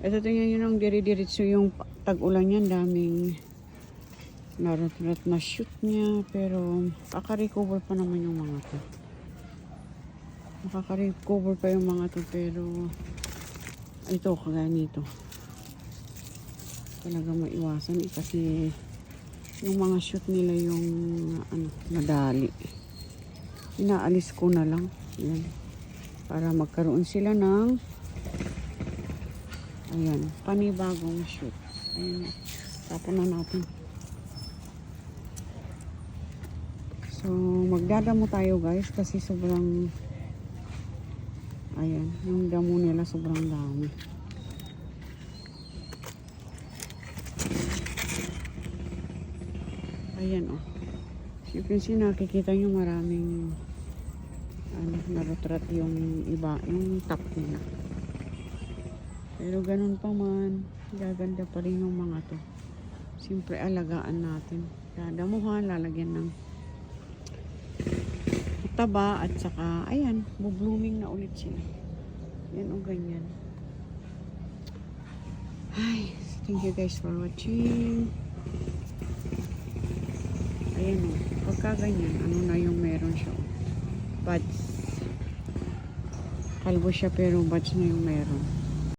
Ito tingnan nyo nang dire-diretso yung tag-ulan yan. Daming narot-rot na shoot niya. Pero kaka-recover pa naman yung mga to. Makaka-recover pa yung mga to. Pero ito kagaya nito. Talaga maiwasan kasi yung mga shoot nila yung madali. Inaalis ko na lang. Yan. Para magkaroon sila ng panibagong shoot. Ayan. Tapon na natin. So, magdadamo tayo guys kasi sobrang yung damo nila sobrang dami. Ayan oh. So, you can see, nakikita nyo maraming narotrat yung iba, yung top nila. Pero ganun pa man, gaganda pa rin yung mga to. Siyempre alagaan natin. Dadamuhan, lalagyan ng taba at saka, ayan, bu-blooming na ulit sila. Yan o ganyan. Ay, thank you guys for watching. Ayan o, pagka ganyan, ano na yung meron siya o. Buds. Kalbo siya pero buds na yung meron.